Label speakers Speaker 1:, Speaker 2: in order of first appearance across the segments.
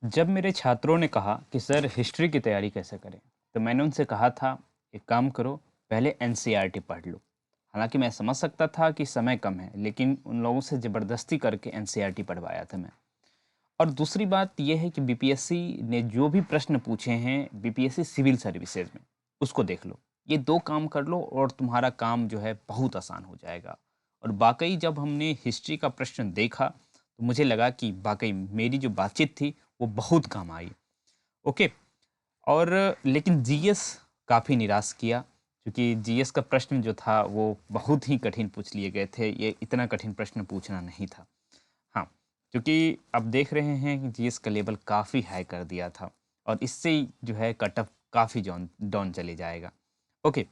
Speaker 1: जब मेरे छात्रों ने कहा कि सर हिस्ट्री की तैयारी कैसे करें, तो मैंने उनसे कहा था एक काम करो, पहले एनसीईआरटी पढ़ लो। हालांकि मैं समझ सकता था कि समय कम है, लेकिन उन लोगों से ज़बरदस्ती करके एनसीईआरटी पढ़वाया था मैं। और दूसरी बात यह है कि बीपीएससी ने जो भी प्रश्न पूछे हैं बीपीएससी सिविल सर्विसेज में, उसको देख लो। ये दो काम कर लो और तुम्हारा काम जो है बहुत आसान हो जाएगा। और वाकई जब हमने हिस्ट्री का प्रश्न देखा तो मुझे लगा कि वाकई मेरी जो बातचीत थी वो बहुत काम आई। ओके। और लेकिन जीएस काफ़ी निराश किया, क्योंकि जीएस का प्रश्न जो था वो बहुत ही कठिन पूछ लिए गए थे। ये इतना कठिन प्रश्न पूछना नहीं था। हाँ, क्योंकि अब देख रहे हैं कि जीएस का लेवल काफ़ी हाई कर दिया था और इससे ही जो है कट ऑफ काफ़ी जॉन डाउन चले जाएगा। ओके,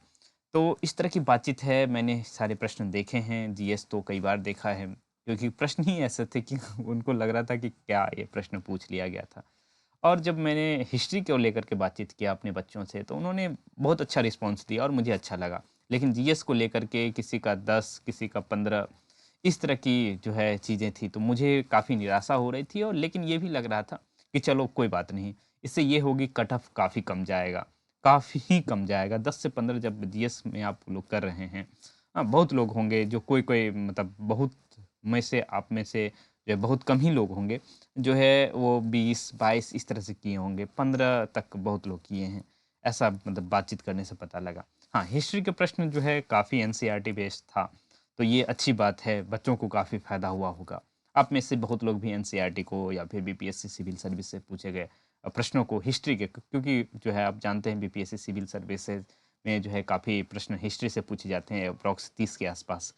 Speaker 1: तो इस तरह की बातचीत है। मैंने सारे प्रश्न देखे हैं, जीएस तो कई बार देखा है, क्योंकि प्रश्न ही ऐसे थे कि उनको लग रहा था कि क्या ये प्रश्न पूछ लिया गया था। और जब मैंने हिस्ट्री को लेकर के बातचीत किया अपने बच्चों से, तो उन्होंने बहुत अच्छा रिस्पॉन्स दिया और मुझे अच्छा लगा। लेकिन जीएस को लेकर के किसी का 10, किसी का 15, इस तरह की जो है चीज़ें थी, तो मुझे काफ़ी निराशा हो रही थी। और लेकिन ये भी लग रहा था कि चलो कोई बात नहीं, इससे ये होगी कट ऑफ काफ़ी कम जाएगा, काफ़ी कम जाएगा। 10 से 15 जब जीएस में आप लोग कर रहे हैं, हाँ, बहुत लोग होंगे जो कोई-कोई मतलब बहुत में से आप में से जो है बहुत कम ही लोग होंगे जो है वो 20-22 इस तरह से किए होंगे, 15 तक बहुत लोग किए हैं। ऐसा मतलब बातचीत करने से पता लगा। हाँ, हिस्ट्री के प्रश्न जो है काफ़ी एनसीईआरटी बेस्ड था, तो ये अच्छी बात है, बच्चों को काफ़ी फ़ायदा हुआ होगा। आप में से बहुत लोग भी एनसीईआरटी को या फिर बीपीएससी सिविल सर्विस से पूछे गए प्रश्नों को हिस्ट्री के, क्योंकि जो है आप जानते हैं बीपीएससी सिविल सर्विसेज़ में जो है काफ़ी प्रश्न हिस्ट्री से पूछे जाते हैं, अप्रॉक्स 30 के आसपास।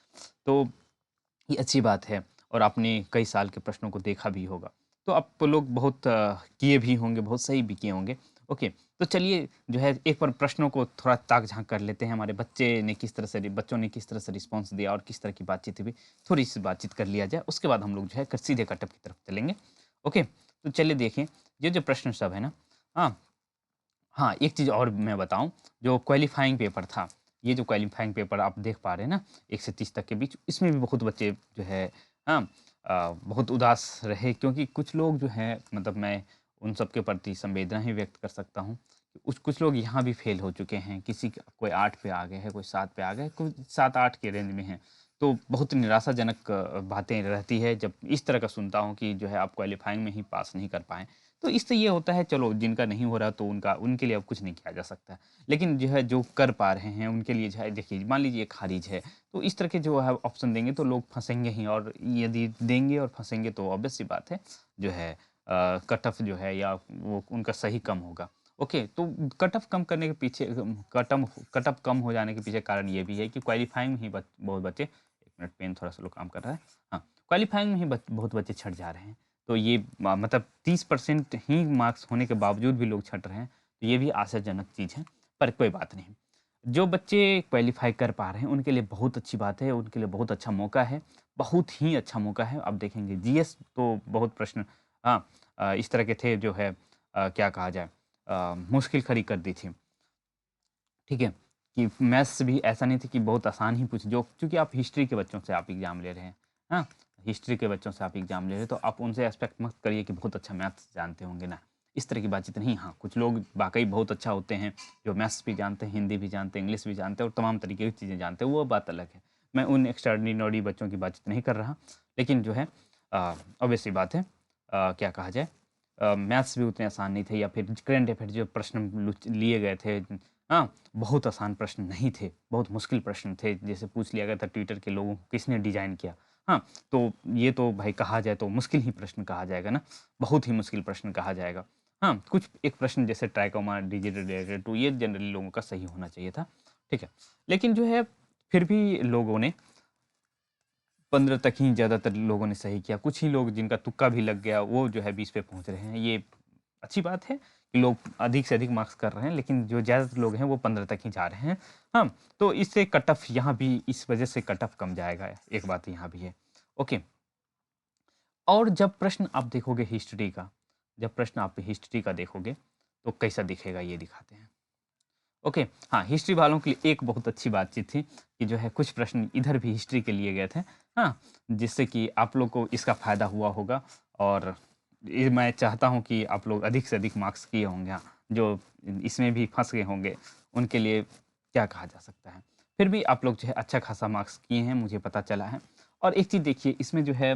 Speaker 1: तो ये अच्छी बात है और आपने कई साल के प्रश्नों को देखा भी होगा। तो आप लोग बहुत किए भी होंगे, बहुत सही भी किए होंगे। ओके, तो चलिए जो है एक बार प्रश्नों को थोड़ा ताक-झाँक कर लेते हैं। हमारे बच्चों ने किस तरह से रिस्पॉन्स दिया और किस तरह की बातचीत हुई, थोड़ी-सी बातचीत कर लिया जाए। उसके बाद हम लोग जो है क सीधे कटअप की तरफ चलेंगे। ओके, तो चलिए देखें, ये जो प्रश्न सब है ना, हाँ, हाँ, एक चीज़ और मैं बताऊँ, जो क्वालीफाइंग पेपर था, ये जो क्वालीफाइंग पेपर आप देख पा रहे हैं ना, 1 से 30 तक के बीच, इसमें भी बहुत बच्चे जो है हाँ बहुत उदास रहे, क्योंकि कुछ लोग जो हैं मतलब मैं उन सब के प्रति संवेदना ही व्यक्त कर सकता हूँ। कुछ कुछ लोग यहाँ भी फ़ेल हो चुके हैं, कोई 8 पे आ गए हैं, कोई 7 पे आ गए, कोई 7-8 के रेंज में हैं। तो बहुत निराशाजनक बातें रहती है जब इस तरह का सुनता हूँ कि जो है आप क्वालीफाइंग में ही पास नहीं कर पाए। तो इससे ये होता है, चलो जिनका नहीं हो रहा तो उनके लिए अब कुछ नहीं किया जा सकता है। लेकिन जो है जो कर पा रहे हैं उनके लिए जो है देखिए, मान लीजिए खारिज है, तो इस तरह के जो है ऑप्शन देंगे तो लोग फँसेंगे ही, और यदि देंगे और फँसेंगे तो ऑब्वियस सी बात है जो है कट ऑफ जो है या वो उनका सही कम होगा। ओके, तो कट ऑफ कम करने के पीछे कट ऑफ कम हो जाने के पीछे कारण ये भी है कि क्वालीफाइंग में ही बहुत बच्चे, 1 मिनट पेन थोड़ा स्लो काम कर रहा है। हाँ, क्वालीफाइंग में ही बहुत बच्चे छँट जा रहे हैं। तो ये मतलब 30% ही मार्क्स होने के बावजूद भी लोग छँट रहे हैं, तो ये भी आशाजनक चीज़ है, पर कोई बात नहीं। जो बच्चे क्वालीफ़ाई कर पा रहे हैं, उनके लिए बहुत अच्छी बात है, उनके लिए बहुत अच्छा मौका है, बहुत ही अच्छा मौका है। आप देखेंगे जीएस तो बहुत प्रश्न हाँ इस तरह के थे जो है क्या कहा जाए, मुश्किल खड़ी कर दी थी। ठीक है? कि मैथ्स भी ऐसा नहीं था कि बहुत आसान ही पूछ जो, क्योंकि आप हिस्ट्री के बच्चों से आप एग्ज़ाम ले रहे हैं, हाँ? हिस्ट्री के बच्चों से आप एग्ज़ाम ले रहे हैं, तो आप उनसे एक्सपेक्ट मत करिए कि बहुत अच्छा मैथ्स जानते होंगे ना, इस तरह की बातचीत नहीं। हाँ, कुछ लोग वाक़ई बहुत अच्छा होते हैं, जो मैथ्स भी जानते हैं, हिंदी भी जानते हैं, इंग्लिश भी जानते हैं और तमाम तरीके की चीज़ें जानते हैं, वो बात अलग है। मैं उन एक्स्ट्राऑर्डिनरी बच्चों की बातचीत नहीं कर रहा, लेकिन जो है ऑब्वियस सी बात है, क्या कहा जाए, मैथ्स भी उतने आसान नहीं थे, या फिर करंट अफेयर जो प्रश्न लिए गए थे, हाँ, बहुत आसान प्रश्न नहीं थे, बहुत मुश्किल प्रश्न थे। जैसे पूछ लिया गया था ट्विटर के लोगों को किसने डिज़ाइन किया? हाँ, तो ये तो भाई कहा जाए तो मुश्किल ही प्रश्न कहा जाएगा ना, बहुत ही मुश्किल प्रश्न कहा जाएगा। हाँ, कुछ एक प्रश्न जैसे ट्राइकोमा डिजिटल रिलेटेड टू, ये जनरली लोगों का सही होना चाहिए था, ठीक है। लेकिन जो है फिर भी लोगों ने 15 तक ही ज़्यादातर लोगों ने सही किया। कुछ ही लोग जिनका तुक्का भी लग गया, वो जो है 20 पे पहुँच रहे हैं। ये अच्छी बात है कि लोग अधिक से अधिक मार्क्स कर रहे हैं, लेकिन जो ज़्यादातर लोग हैं वो 15 तक ही जा रहे हैं। हाँ, तो इससे कट ऑफ यहाँ भी इस वज़ह से कट ऑफ कम जाएगा, एक बात यहाँ भी है। ओके, और जब प्रश्न आप हिस्ट्री का देखोगे, तो कैसा दिखेगा ये दिखाते हैं। ओके, हाँ, हिस्ट्री वालों के लिए एक बहुत अच्छी बातचीत थी कि जो है कुछ प्रश्न इधर भी हिस्ट्री के लिए गए थे, हाँ, जिससे कि आप लोग को इसका फ़ायदा हुआ होगा। और ये मैं चाहता हूँ कि आप लोग अधिक से अधिक मार्क्स किए होंगे। हाँ, जो इसमें भी फँस गए होंगे, उनके लिए क्या कहा जा सकता है। फिर भी आप लोग जो है अच्छा खासा मार्क्स किए हैं, मुझे पता चला है। और एक चीज़ देखिए, इसमें जो है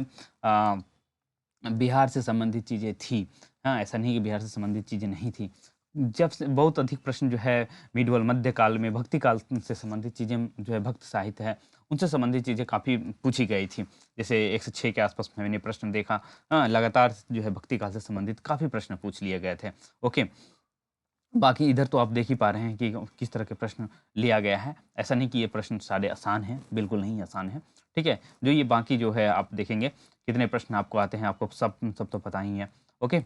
Speaker 1: बिहार से संबंधित चीज़ें थी। हाँ, ऐसा नहीं कि बिहार से संबंधित चीज़ें नहीं थी। जब से बहुत अधिक प्रश्न जो है मिडवल मध्यकाल में भक्ति काल से संबंधित चीज़ें जो है भक्त साहित्य है, उनसे संबंधित चीज़ें काफ़ी पूछी गई थी। जैसे 106 के आस-पास मैंने प्रश्न देखा। हाँ, लगातार जो है भक्ति काल से संबंधित काफ़ी प्रश्न पूछ लिए गए थे। ओके। बाकी इधर तो आप देख ही पा रहे हैं कि किस तरह के प्रश्न लिया गया है। ऐसा नहीं कि ये प्रश्न सारे आसान हैं, बिल्कुल नहीं आसान है, ठीक है? जो ये बाकी जो है आप देखेंगे कितने प्रश्न आपको आते हैं, आपको सब सब तो पता ही है, ओके?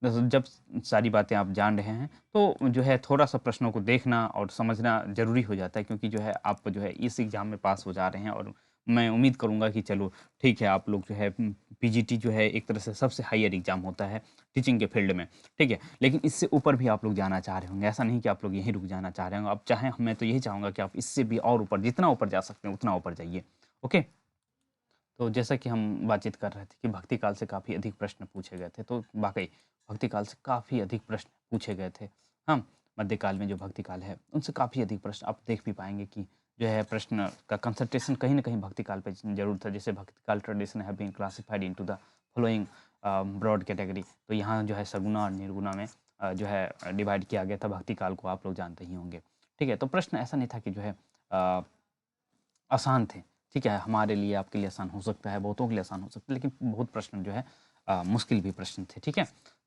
Speaker 1: जब सारी बातें आप जान रहे हैं, तो जो है थोड़ा-सा प्रश्नों को देखना और समझना ज़रूरी हो जाता है, क्योंकि जो है आप जो है इस एग्ज़ाम में पास हो जा रहे हैं और मैं उम्मीद करूँगा कि चलो ठीक है, आप लोग जो है पीजीटी जो है एक तरह से सबसे हाईयर एग्ज़ाम होता है टीचिंग के फ़ील्ड में, ठीक है? लेकिन इससे ऊपर भी आप लोग जाना चाह रहे होंगे, ऐसा नहीं कि आप लोग यहीं रुक जाना चाह रहे होंगे। आप चाहें, मैं तो यही चाहूँगा कि आप इससे भी और ऊपर, जितना ऊपर जा सकते हैं उतना ऊपर जाइए, ओके? तो जैसा कि हम बातचीत कर रहे थे कि भक्ति काल से काफ़ी अधिक प्रश्न पूछे गए थे, तो वाक़ई भक्ति काल से काफ़ी अधिक प्रश्न पूछे गए थे। हाँ, मध्यकाल में जो भक्ति काल है, उनसे काफ़ी अधिक प्रश्न आप देख भी पाएँगे कि जो है प्रश्न का कंसंट्रेशन कहीं न कहीं भक्ति काल पे ज़रूर था। जैसे भक्ति काल tradition have been classified into the following broad category. तो यहाँ जो है सगुना और निर्गुणा में जो है डिवाइड किया गया था भक्ति काल को, आप लोग जानते ही होंगे। ठीक है? तो प्रश्न ऐसा नहीं था कि जो है अ आसान थे, ठीक है? हमारे लिए, आपके लिए आसान हो सकता है, बहुतों के लिए आसान हो सकता है, लेकिन बहुत प्रश्न जो है मुश्किल भी प्रश्न थे, ठीक है?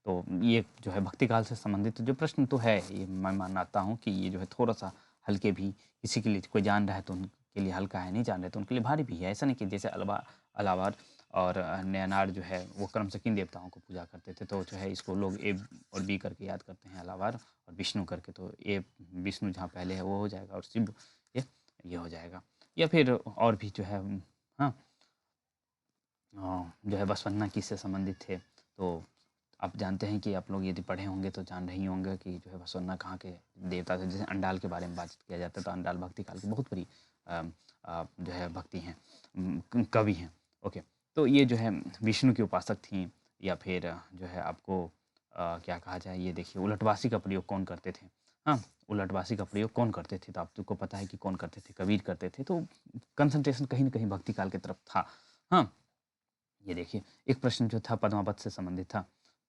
Speaker 1: तो ये जो है भक्ति काल से संबंधित जो प्रश्न तो है, ये मैं मानता हूँ कि ये जो है थोड़ा-सा हल्के भी, किसी के लिए कोई जान रहा है तो उनके लिए हल्का है, नहीं जान रहे तो उनके लिए भारी भी है। ऐसा नहीं कि जैसे अलाहाबाद और नैनार जो है वो क्रम से किन देवताओं को पूजा करते थे, तो जो है इसको लोग ए और बी करके याद करते हैं अलाहाबाद, और विष्णु करके, तो ए विष्णु जहाँ पहले है वो हो जाएगा और शिव ये हो जाएगा। या फिर और भी जो है हाँ, जो है बसवन्ना किससे संबंधित थे। तो आप जानते हैं कि आप लोग यदि पढ़े होंगे तो जान रहे ही होंगे कि जो है बसवन्ना कहाँ के देवता थे। जैसे अंडाल के बारे में बातचीत किया जाता है, तो अंडाल भक्ति काल की बहुत बड़ी जो है भक्ति हैं, कवि हैं। ओके, तो ये जो है विष्णु की उपासक थीं, या फिर जो है आपको क्या कहा जाए, ये देखिए उलटवासी का प्रयोग कौन करते थे? हाँ, उलटवासी का प्रयोग कौन करते थे? तो आप सबको पता है कि कौन करते थे, कबीर करते थे। तो कंसंट्रेशन कहीं न कहीं भक्ति काल की तरफ था। हाँ, ये देखिए एक प्रश्न जो था पद्मावत से संबंधित था।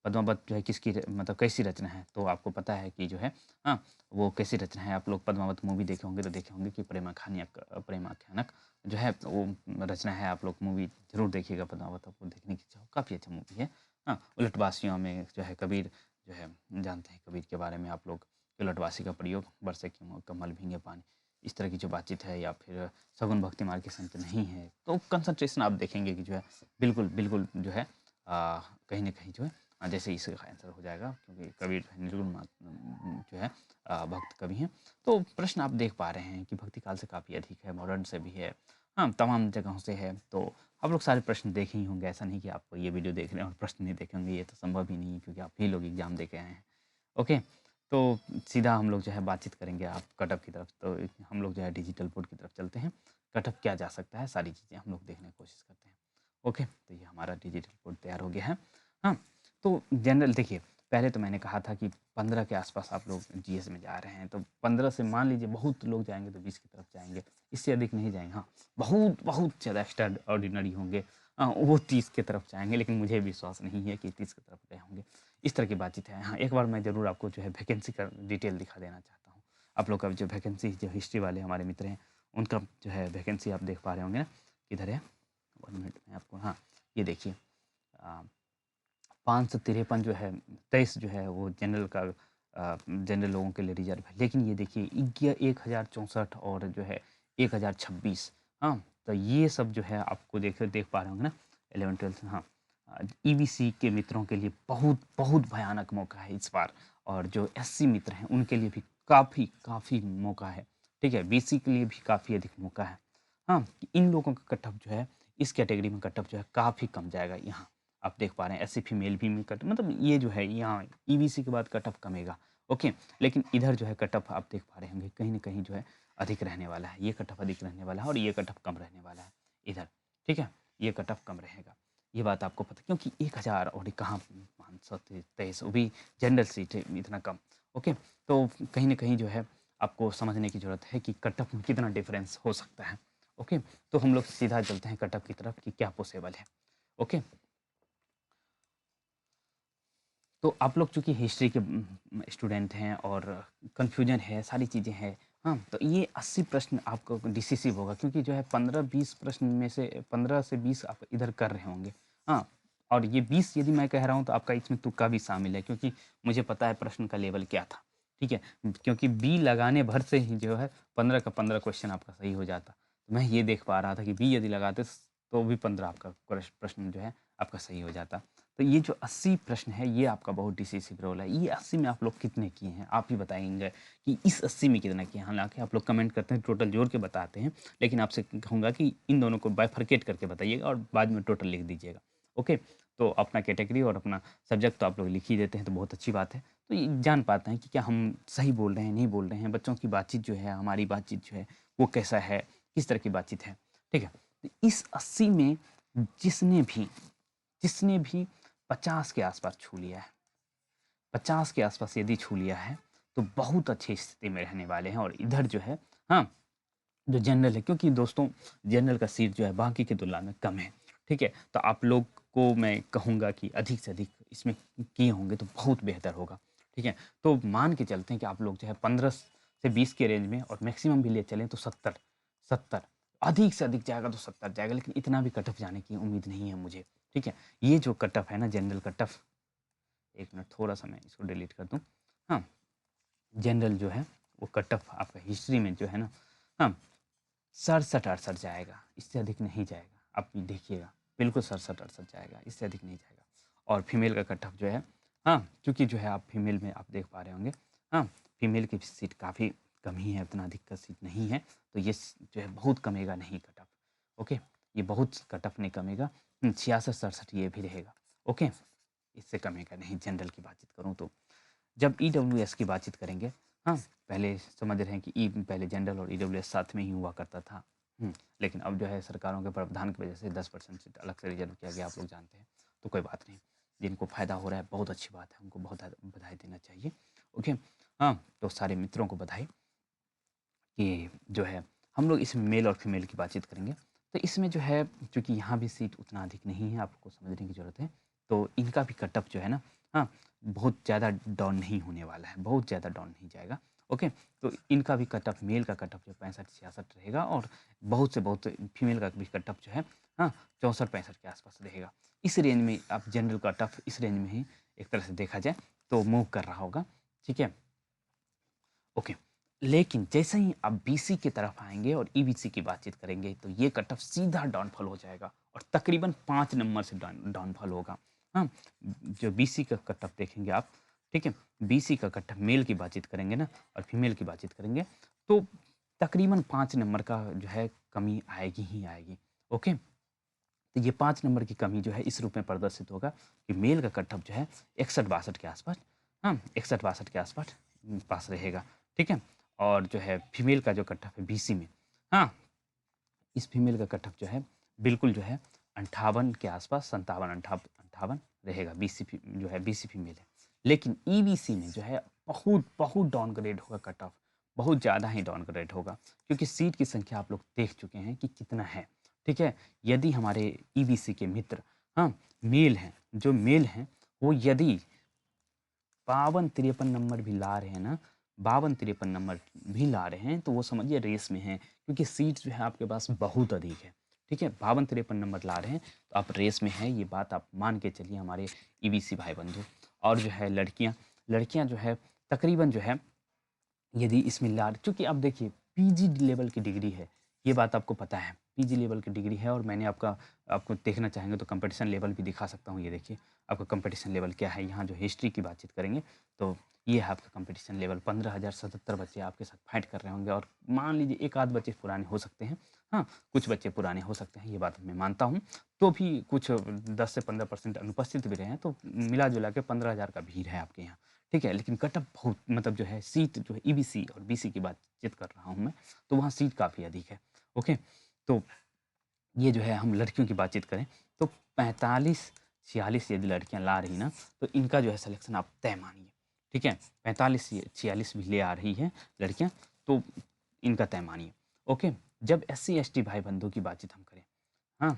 Speaker 1: पद्मावत जो है किसकी मतलब कैसी रचना है? तो आपको पता है कि जो है हाँ, वो कैसी रचना है। आप लोग पद्मावत मूवी देखे होंगे तो देखे होंगे कि प्रेमाख्यानक जो है वो रचना है। आप लोग मूवी ज़रूर देखिएगा, पद्मावत आपको देखने की चाहो, काफ़ी अच्छा मूवी है। हाँ, उलटवासियों में जो है कबीर जो है, जानते हैं कबीर के बारे में आप लोग, उलटवासी का प्रयोग बरसे कमल भींगे पानी, इस तरह की जो बातचीत है, या फिर सगुन भक्ति मार्ग के संत नहीं है। तो कंसंट्रेशन आप देखेंगे कि जो है बिल्कुल, बिल्कुल जो है कहीं न कहीं जो है जैसे इसका आंसर हो जाएगा, क्योंकि कबीर निर्गुण जो है भक्त कवि हैं। तो प्रश्न आप देख पा रहे हैं कि भक्ति काल से काफ़ी अधिक है, मॉडर्न से भी है। हाँ, तमाम जगहों से है। तो आप लोग सारे प्रश्न देखे ही होंगे, ऐसा नहीं कि आप ये वीडियो देख रहे हैं और प्रश्न नहीं देखे होंगे, ये तो संभव ही नहीं है, क्योंकि आप ही लोग एग्ज़ाम दे के आए हैं। ओके, तो सीधा हम लोग जो है बातचीत करेंगे आप कटअप की तरफ। तो हम लोग जो है डिजिटल बोर्ड की तरफ चलते हैं। कटअप क्या जा सकता है, सारी चीज़ें हम लोग देखने की कोशिश करते हैं। ओके, तो ये हमारा डिजिटल बोर्ड तैयार हो गया है। हाँ, तो जनरल देखिए, पहले तो मैंने कहा था कि 15 के आसपास आप लोग जीएस में जा रहे हैं, तो 15 से मान लीजिए बहुत लोग जाएँगे तो 20 की तरफ जाएँगे, इससे अधिक नहीं जाएँगे। हाँ, बहुत बहुत ज़्यादा एक्स्ट्रा ऑर्डिनरी होंगे, वो 30 की तरफ जाएँगे, लेकिन मुझे विश्वास नहीं है कि 30 की तरफ गए होंगे। इस तरह की बातचीत है। हाँ, एक बार मैं ज़रूर आपको जो है वैकेंसी का डिटेल दिखा देना चाहता हूँ। आप लोग का जो वैकेंसी, जो हिस्ट्री वाले हमारे मित्र हैं, उनका जो है वैकेंसी आप देख पा रहे होंगे ना, किधर है? 1 मिनट में आपको, हाँ, ये देखिए 553 जो है, 23 जो है वो जनरल का जनरल लोगों के लिए रिज़र्व है। लेकिन ये देखिए 1064 और जो है 1026, हाँ, तो ये सब जो है आपको देख पा रहे होंगे ना 11-12, हाँ। ईबीसी के मित्रों के लिए बहुत, बहुत भयानक मौका है इस बार, और जो एससी मित्र हैं उनके लिए भी काफ़ी, काफ़ी मौका है, ठीक है? बीसी के लिए भी काफ़ी अधिक मौका है। हाँ, इन लोगों का कट ऑफ जो है, इस कैटेगरी में कट ऑफ जो है काफ़ी कम जाएगा यहाँ। आप देख पा रहे हैं एससी फीमेल भी में कट, मतलब ये जो है यहाँ ईबीसी के बाद कट ऑफ कमेगा, ओके। लेकिन इधर जो है कट ऑफ आप देख पा रहे होंगे कहीं न कहीं जो है अधिक रहने वाला है। ये कट ऑफ अधिक रहने वाला है और ये कट ऑफ कम रहने वाला है इधर, ठीक है? ये कट ऑफ कम रहेगा। ये बात आपको पता, क्योंकि 1000 और ये कहाँ 523, वो भी जनरल सीट है, इतना कम। ओके, तो कहीं न कहीं जो है आपको समझने की ज़रूरत है कि कट ऑफ में कितना डिफरेंस हो सकता है। ओके, तो हम लोग सीधा चलते हैं कट ऑफ की तरफ कि क्या पॉसिबल है। ओके, तो आप लोग चूँकि हिस्ट्री के स्टूडेंट हैं और कन्फ्यूजन है, सारी चीज़ें हैं, हाँ, तो ये 80 प्रश्न आपको डिसिसिव होगा, क्योंकि जो है 15-20 प्रश्न में से 15 से 20 आप इधर कर रहे होंगे। हाँ, और ये 20 यदि मैं कह रहा हूँ तो आपका इसमें तुक्का भी शामिल है, क्योंकि मुझे पता है प्रश्न का लेवल क्या था, ठीक है? क्योंकि बी लगाने भर से ही जो है 15 का 15 क्वेश्चन आपका सही हो जाता। तो मैं ये देख पा रहा था कि बी यदि लगाते तो भी 15 आपका प्रश्न जो है आपका सही हो जाता। तो ये जो 80 प्रश्न है ये आपका बहुत डिसिसिव रोल है। ये 80 में आप लोग कितने किए हैं? आप ही बताएँगे कि इस 80 में कितना किए हैं? हालाँकि आप लोग कमेंट करते हैं, टोटल जोड़ के बताते हैं, लेकिन आपसे कहूँगा कि इन दोनों को बाइफरकेट करके बताइएगा और बाद में टोटल लिख दीजिएगा। ओके? तो अपना कैटेगरी और अपना सब्जेक्ट तो आप लोग लिख ही देते हैं, तो बहुत अच्छी बात है। तो ये जान पाते हैं कि क्या हम सही बोल रहे हैं, नहीं बोल रहे हैं, बच्चों की बातचीत जो है, हमारी बातचीत जो है, वो कैसा है, किस तरह की बातचीत है। ठीक है? तो इस 80 में जिसने भी जिसने भी 50 के आसपास छू लिया है, 50 के आसपास यदि छू लिया है, तो बहुत अच्छी स्थिति में रहने वाले हैं। और इधर जो है, हाँ, जो जनरल है, क्योंकि दोस्तों जनरल का सीट जो है बाकी की तुलना में कम है, ठीक है? तो आप लोग को मैं कहूँगा कि अधिक से अधिक इसमें किए होंगे तो बहुत बेहतर होगा, ठीक है? तो मान के चलते हैं कि आप लोग जो है 15 से 20 के रेंज में और मैक्सिमम भी ले चलें तो 70, 70 अधिक से अधिक जाएगा तो 70 जाएगा, लेकिन इतना भी कट ऑफ जाने की उम्मीद नहीं है मुझे, ठीक है? ये जो कट ऑफ है ना जनरल कट ऑफ, 1 मिनट थोड़ा-सा मैं इसको डिलीट कर दूँ। हाँ, जनरल जो है वो कट ऑफ आपका हिस्ट्री में जो है ना, हाँ, 67-68 जाएगा, इससे अधिक नहीं जाएगा। आप देखिएगा, बिल्कुल 67-68 जाएगा, इससे अधिक नहीं जाएगा। और फीमेल का कट ऑफ जो है, हाँ, चूँकि जो है आप फीमेल में आप देख पा रहे होंगे, हाँ, फीमेल की सीट काफ़ी कम ही है, उतना अधिक का सीट नहीं है, तो ये जो है बहुत कमेगा नहीं कट ऑफ। ओके, ये बहुत कट ऑफ नहीं कमेगा, 66-67 ये भी रहेगा। ओके, इससे कमेगा नहीं जनरल की बातचीत करूँ तो। जब ईडब्ल्यूएस की बातचीत करेंगे, हाँ, पहले समझ रहे हैं कि पहले जनरल और ईडब्ल्यूएस साथ में ही हुआ करता था। लेकिन अब जो है सरकारों के प्रावधान की वजह से 10% सीट अलग से रिजर्व किया गया, आप लोग जानते हैं। तो कोई बात नहीं, जिनको फ़ायदा हो रहा है बहुत अच्छी बात है, उनको बहुत बधाई देना चाहिए। ओके, हाँ, तो सारे मित्रों को बधाई कि जो है हम लोग इसमें मेल और फीमेल की बातचीत करेंगे। तो इसमें जो है चूँकि यहाँ भी सीट उतना अधिक नहीं है, आपको समझने की ज़रूरत है। तो इनका भी कट ऑफ जो है ना, हाँ, बहुत ज़्यादा डाउन नहीं होने वाला है, बहुत ज़्यादा डाउन नहीं जाएगा। ओके, तो इनका भी कट ऑफ, मेल का कट ऑफ जो 65-66 रहेगा और बहुत से बहुत फीमेल का भी कट ऑफ जो है, हाँ, 64-65 के आसपास रहेगा। इस रेंज में आप जनरल कट ऑफ इस रेंज में ही एक तरह से देखा जाए तो मूव कर रहा होगा, ठीक है? ओके, लेकिन जैसे ही आप बीसी की तरफ आएँगे और ईबीसी की बातचीत करेंगे, तो ये कट ऑफ सीधा डाउनफॉल हो जाएगा और तकरीबन 5 नंबर से डाउनफॉल होगा। हाँ, जो बीसी का कट ऑफ देखेंगे आप, ठीक है? बीसी का कट ऑफ मेल की बातचीत करेंगे ना और फीमेल की बातचीत करेंगे, तो तकरीबन 5 नंबर का जो है कमी आएगी ही आएगी। ओके? तो ये 5 नंबर की कमी जो है इस रूप में प्रदर्शित होगा कि मेल का कट ऑफ जो है 61-62 के आसपास, हाँ, 61-62 के आसपास पास रहेगा, ठीक है? और जो है फीमेल का जो कट ऑफ है बीसी में, हाँ, इस फीमेल का कट ऑफ जो है बिल्कुल जो है 58 के आसपास, 57 58 रहेगा, बीसी जो है बीसी फीमेल है। लेकिन ईबीसी में जो है बहुत बहुत डाउनग्रेड होगा कट ऑफ, बहुत ज़्यादा ही डाउनग्रेड होगा, क्योंकि सीट की संख्या आप लोग देख चुके हैं कि कितना है, ठीक है? यदि हमारे ईबीसी के मित्र, हाँ, मेल हैं, जो मेल हैं वो यदि 52-53 नंबर भी ला रहे हैं ना, 52-53 नंबर भी ला रहे हैं, तो वो समझिए रेस में हैं, क्योंकि सीट्स जो है आपके पास बहुत अधिक है, ठीक है? 52-53 नंबर ला रहे हैं, तो आप रेस में हैं, ये बात आप मान के चलिए हमारे ईबीसी भाई-बंधु। और जो है लड़कियाँ, लड़कियाँ जो है तकरीबन जो है यदि इसमें लार, क्योंकि अब देखिए पीजी लेवल की डिग्री है, ये बात आपको पता है, पीजी लेवल की डिग्री है और मैंने आपको देखना चाहेंगे तो कंपटीशन लेवल भी दिखा सकता हूँ, ये देखिए आपका कंपटीशन लेवल क्या है। यहाँ जो हिस्ट्री की बातचीत करेंगे तो ये है आपका कंपटीशन लेवल, 15,077 बच्चे आपके साथ फाइट कर रहे होंगे और मान लीजिए एक आध बच्चे पुराने हो सकते हैं, हाँ, कुछ बच्चे पुराने हो सकते हैं, ये बात मैं मानता हूँ। तो भी कुछ 10 से 15% अनुपस्थित भी रहे हैं, तो मिला जुला के 15,000 का भीड़ है आपके यहाँ, ठीक है? लेकिन कटअप बहुत, मतलब जो है सीट जो है ईबीसी और बीसी की बातचीत कर रहा हूँ मैं, तो वहाँ सीट काफ़ी अधिक है। ओके? तो ये जो है हम लड़कियों की बातचीत करें तो 45-46 यदि लड़कियां ला रही ना, तो इनका जो है सिलेक्शन आप तय मानिए। ठीक है, 45-46 भी ले आ रही हैं लड़कियां, तो इनका तय मानिए। ओके, जब SC ST भाई बंधु की बातचीत हम करें, हाँ,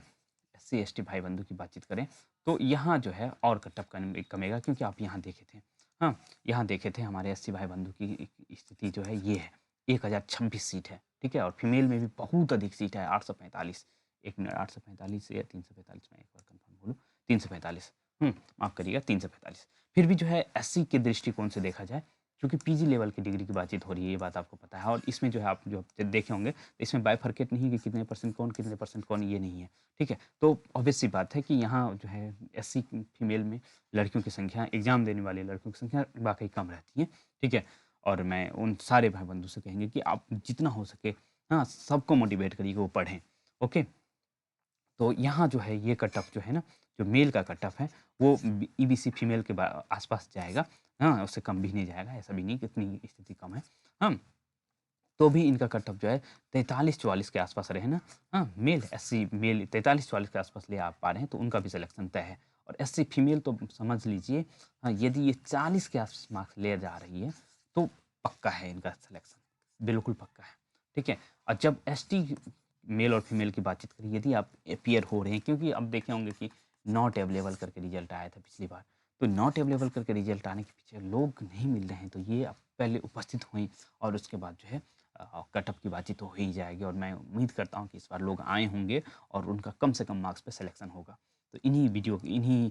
Speaker 1: SC ST भाई बंधु की बातचीत करें, तो यहाँ जो है और कटअप कमेगा, क्योंकि आप यहाँ देखे थे, हाँ, यहाँ देखे थे हमारे SC भाई बंधु की स्थिति जो है ये है, 1026 सीट है। ठीक है, और फीमेल में भी बहुत अधिक सीट है, 845। एक मिनट, 845 या 345, मैं एक बार कंफर्म बोलूँ, 345। माफ़ करिएगा, 345। फिर भी जो है SC के दृष्टिकोण से देखा जाए, क्योंकि PG लेवल की डिग्री की बातचीत हो रही है, ये बात आपको पता है, और इसमें जो है आप जो देखे होंगे, तो इसमें बाइफरकेट नहीं कि कितने परसेंट कौन, कितने परसेंट कौन, ये नहीं है। ठीक है, तो ऑब्वियस सी बात है कि यहाँ जो है SC फीमेल में लड़कियों की संख्या, एग्जाम देने वाली लड़कियों की संख्या वाकई कम रहती है। ठीक है, और मैं उन सारे भाई बंधु से कहेंगे कि आप जितना हो सके, हाँ, सबको मोटिवेट करिए कि वो पढ़ें। ओके, तो यहाँ जो है ये कट ऑफ जो है ना, जो मेल का कट ऑफ है, वो EBC फीमेल के आसपास जाएगा। हाँ, उससे कम भी नहीं जाएगा, ऐसा भी नहीं कि इतनी स्थिति कम है। हाँ, तो भी इनका कट ऑफ जो है 43-44 के आसपास रहे ना, हाँ, मेल SC मेल 43-44 के आसपास ले आ पा रहे हैं, तो उनका भी सिलेक्शन तय है। और SC फीमेल तो समझ लीजिए, हाँ, यदि ये 40 के आस मार्क्स ले जा रही है, तो पक्का है इनका सिलेक्शन, बिल्कुल पक्का है। ठीक है, और जब ST मेल और फीमेल की बातचीत करें, यदि आप अपीयर हो रहे हैं, क्योंकि अब देखे होंगे कि नॉट अवेलेबल करके रिजल्ट आया था पिछली बार, तो नॉट अवेलेबल करके रिजल्ट आने के पीछे लोग नहीं मिल रहे हैं, तो ये आप पहले उपस्थित हुई, और उसके बाद जो है कटअप की बातचीत तो हो ही जाएगी, और मैं उम्मीद करता हूँ कि इस बार लोग आए होंगे और उनका कम से कम मार्क्स पे सिलेक्शन होगा। तो इन्हीं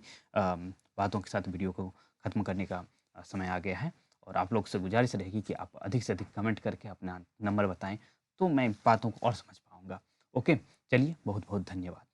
Speaker 1: बातों के साथ वीडियो को ख़त्म करने का समय आ गया है, और आप लोग से गुजारिश रहेगी कि आप अधिक से अधिक कमेंट करके अपना नंबर बताएं, तो मैं बातों को और समझ पाऊँगा। ओके, चलिए, बहुत बहुत धन्यवाद।